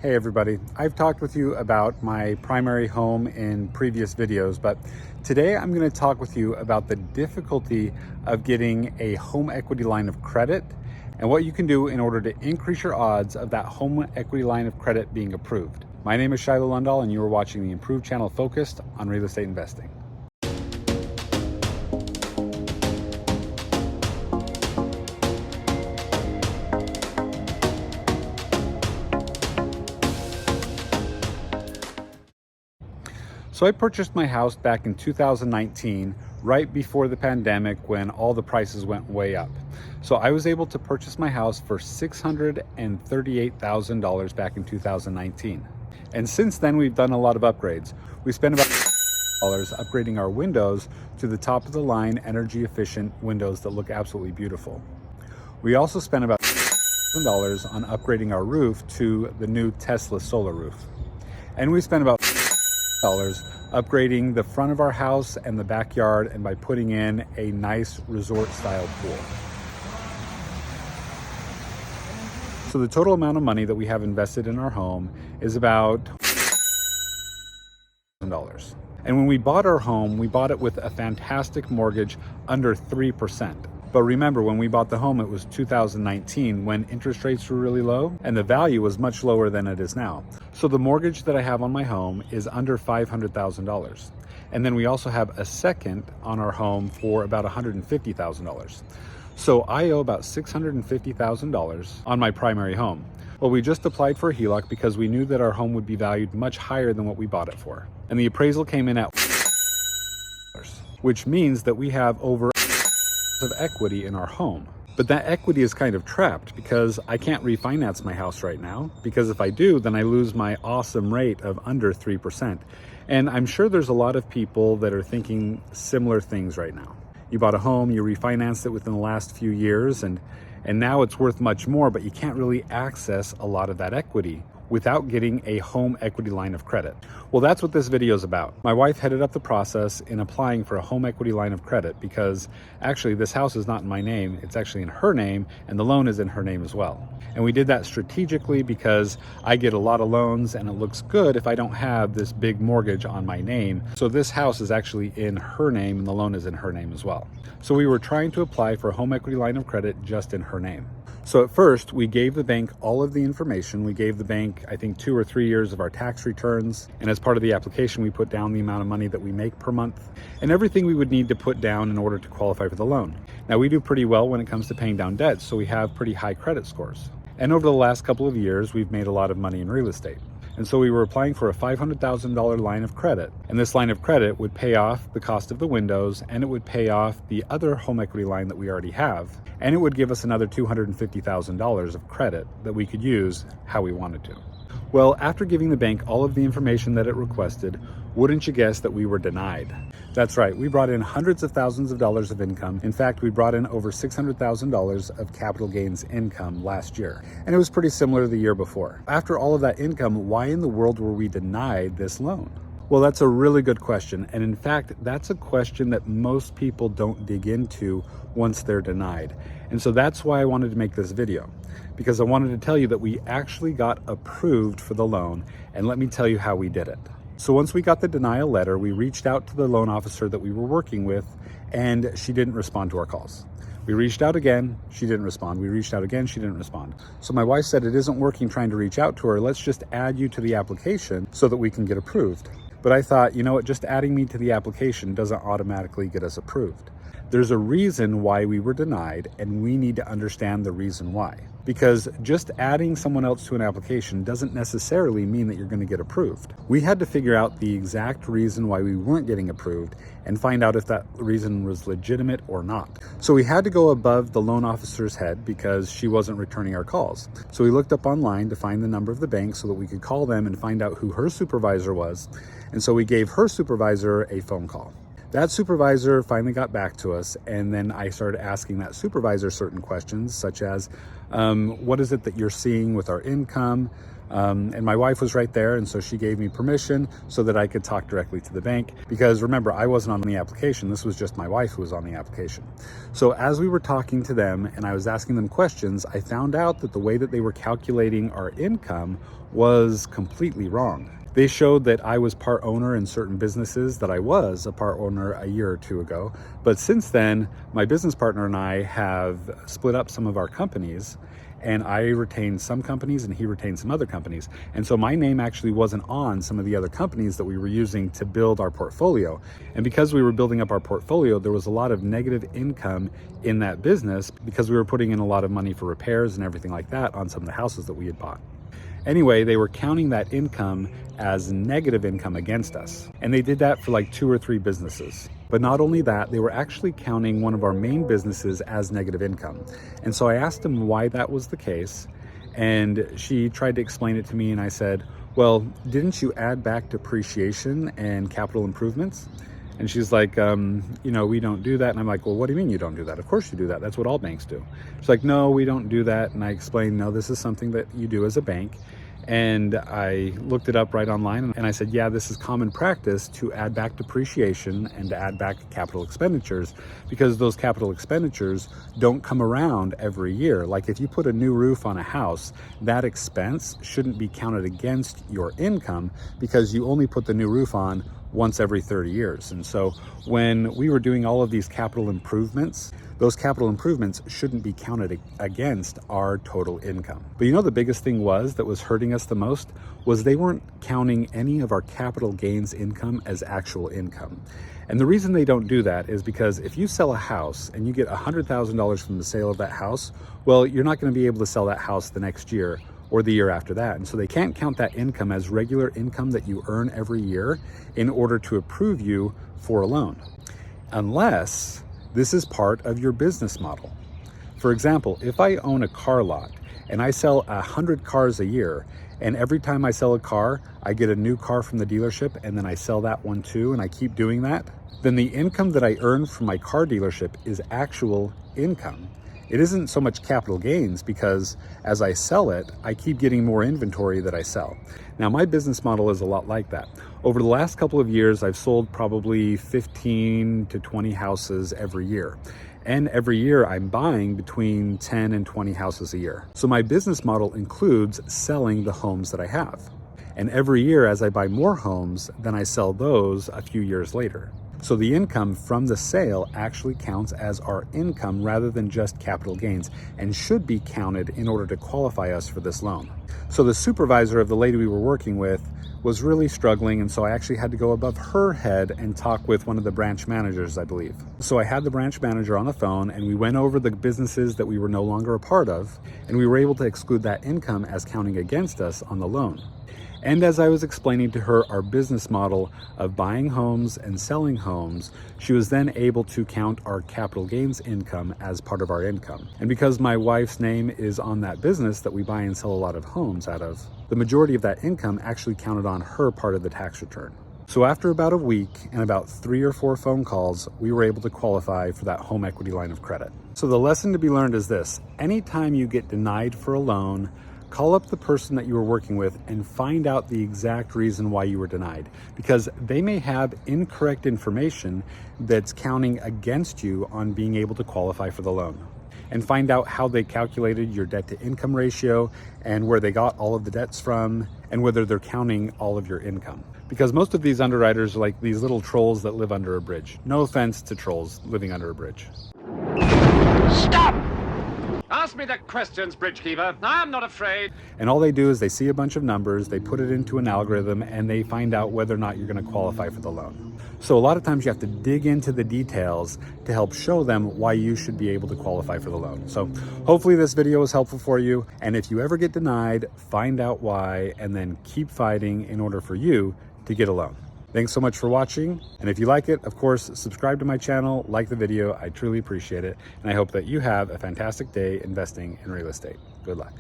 Hey everybody, I've talked with you about my primary home in previous videos, but today I'm going to talk with you about the difficulty of getting a home equity line of credit and what you can do in order to increase your odds of that home equity line of credit being approved. My name is Shiloh Lundahl and you are watching the Improved channel focused on real estate investing. So I purchased my house back in 2019, right before the pandemic when all the prices went way up. So I was able to purchase my house for $638,000 back in 2019. And since then, we've done a lot of upgrades. We spent about $1,000 upgrading our windows to the top of the line, energy efficient windows that look absolutely beautiful. We also spent about $1,000 on upgrading our roof to the new Tesla solar roof. And we spent about upgrading the front of our house and the backyard, and by putting in a nice resort style pool. So the total amount of money that we have invested in our home is about $1,000. And when we bought our home, we bought it with a fantastic mortgage under 3%. But remember, when we bought the home, it was 2019 when interest rates were really low and the value was much lower than it is now. So the mortgage that I have on my home is under $500,000. And then we also have a second on our home for about $150,000. So I owe about $650,000 on my primary home. Well, we just applied for a HELOC because we knew that our home would be valued much higher than what we bought it for. And the appraisal came in at which means that we have over of equity in our home. But that equity is kind of trapped because I can't refinance my house right now, because if I do, then I lose my awesome rate of under 3%. And I'm sure there's a lot of people that are thinking similar things right now. You bought a home, you refinanced it within the last few years, and now it's worth much more, but you can't really access a lot of that equity without getting a home equity line of credit. Well, that's what this video is about. My wife headed up the process in applying for a home equity line of credit because actually this house is not in my name, it's actually in her name, and the loan is in her name as well. And we did that strategically because I get a lot of loans and it looks good if I don't have this big mortgage on my name. So this house is actually in her name and the loan is in her name as well. So we were trying to apply for a home equity line of credit just in her name. So at first, we gave the bank all of the information. We gave the bank, I think, 2 or 3 years of our tax returns. And as part of the application, we put down the amount of money that we make per month and everything we would need to put down in order to qualify for the loan. Now, we do pretty well when it comes to paying down debt, so we have pretty high credit scores. And over the last couple of years, we've made a lot of money in real estate. And so we were applying for a $500,000 line of credit. And this line of credit would pay off the cost of the windows, and it would pay off the other home equity line that we already have. And it would give us another $250,000 of credit that we could use how we wanted to. Well, after giving the bank all of the information that it requested, wouldn't you guess that we were denied? That's right, we brought in hundreds of thousands of dollars of income. In fact, we brought in over $600,000 of capital gains income last year. And it was pretty similar to the year before. After all of that income, why in the world were we denied this loan? Well, that's a really good question. And in fact, that's a question that most people don't dig into once they're denied. And so that's why I wanted to make this video, because I wanted to tell you that we actually got approved for the loan. And let me tell you how we did it. So once we got the denial letter, we reached out to the loan officer that we were working with, and she didn't respond to our calls. We reached out again, she didn't respond. We reached out again, she didn't respond. So my wife said, it isn't working trying to reach out to her. Let's just add you to the application so that we can get approved. But I thought, you know what, just adding me to the application doesn't automatically get us approved. There's a reason why we were denied, and we need to understand the reason why. Because just adding someone else to an application doesn't necessarily mean that you're going to get approved. We had to figure out the exact reason why we weren't getting approved and find out if that reason was legitimate or not. So we had to go above the loan officer's head because she wasn't returning our calls. So we looked up online to find the number of the bank so that we could call them and find out who her supervisor was. And so we gave her supervisor a phone call. That supervisor finally got back to us, and then I started asking that supervisor certain questions, such as, What is it that you're seeing with our income? And my wife was right there, and so she gave me permission so that I could talk directly to the bank, because remember, I wasn't on the application. This was just my wife who was on the application. So as we were talking to them and I was asking them questions, I found out that the way that they were calculating our income was completely wrong. They showed that I was part owner in certain businesses that I was a part owner a year or two ago. But since then, my business partner and I have split up some of our companies, and I retained some companies and he retained some other companies. And so my name actually wasn't on some of the other companies that we were using to build our portfolio. And because we were building up our portfolio, there was a lot of negative income in that business because we were putting in a lot of money for repairs and everything like that on some of the houses that we had bought. Anyway, they were counting that income as negative income against us. And they did that for like 2 or 3 businesses. But not only that, they were actually counting one of our main businesses as negative income. And so I asked them why that was the case. And she tried to explain it to me, and I said, well, didn't you add back depreciation and capital improvements? And she's like, we don't do that. And I'm like, well, what do you mean you don't do that? Of course you do that. That's what all banks do. She's like, no, we don't do that. And I explained, no, this is something that you do as a bank. And I looked it up right online, and I said, yeah, this is common practice to add back depreciation and to add back capital expenditures, because those capital expenditures don't come around every year. Like if you put a new roof on a house, that expense shouldn't be counted against your income because you only put the new roof on once every 30 years. And so when we were doing all of these capital improvements, those capital improvements shouldn't be counted against our total income. But the biggest thing that was hurting us the most was they weren't counting any of our capital gains income as actual income. And the reason they don't do that is because if you sell a house and you get $100,000 from the sale of that house, well, you're not going to be able to sell that house the next year or the year after that. And so they can't count that income as regular income that you earn every year in order to approve you for a loan, unless this is part of your business model. For example, if I own a car lot and I sell 100 cars a year, and every time I sell a car, I get a new car from the dealership, and then I sell that one too, and I keep doing that, then the income that I earn from my car dealership is actual income. It isn't so much capital gains, because as I sell it, I keep getting more inventory that I sell. Now, my business model is a lot like that. Over the last couple of years, I've sold probably 15 to 20 houses every year. And every year I'm buying between 10 and 20 houses a year. So my business model includes selling the homes that I have. And every year as I buy more homes, then I sell those a few years later. So the income from the sale actually counts as our income rather than just capital gains, and should be counted in order to qualify us for this loan. So the supervisor of the lady we were working with was really struggling, and so I actually had to go above her head and talk with one of the branch managers, I believe. So I had the branch manager on the phone, and we went over the businesses that we were no longer a part of, and we were able to exclude that income as counting against us on the loan. And as I was explaining to her our business model of buying homes and selling homes, she was then able to count our capital gains income as part of our income. And because my wife's name is on that business that we buy and sell a lot of homes out of, the majority of that income actually counted on her part of the tax return. So after about a week and about 3 or 4 phone calls, we were able to qualify for that home equity line of credit. So the lesson to be learned is this: anytime you get denied for a loan, call up the person that you were working with and find out the exact reason why you were denied, because they may have incorrect information that's counting against you on being able to qualify for the loan. And find out how they calculated your debt to income ratio and where they got all of the debts from, and whether they're counting all of your income. Because most of these underwriters are like these little trolls that live under a bridge. No offense to trolls living under a bridge. Stop! Ask me the questions, Bridgekeeper. I'm not afraid. And all they do is they see a bunch of numbers, they put it into an algorithm, and they find out whether or not you're going to qualify for the loan. So a lot of times you have to dig into the details to help show them why you should be able to qualify for the loan. So hopefully this video was helpful for you. And if you ever get denied, find out why, and then keep fighting in order for you to get a loan. Thanks so much for watching. And if you like it, of course, subscribe to my channel, like the video. I truly appreciate it. And I hope that you have a fantastic day investing in real estate. Good luck.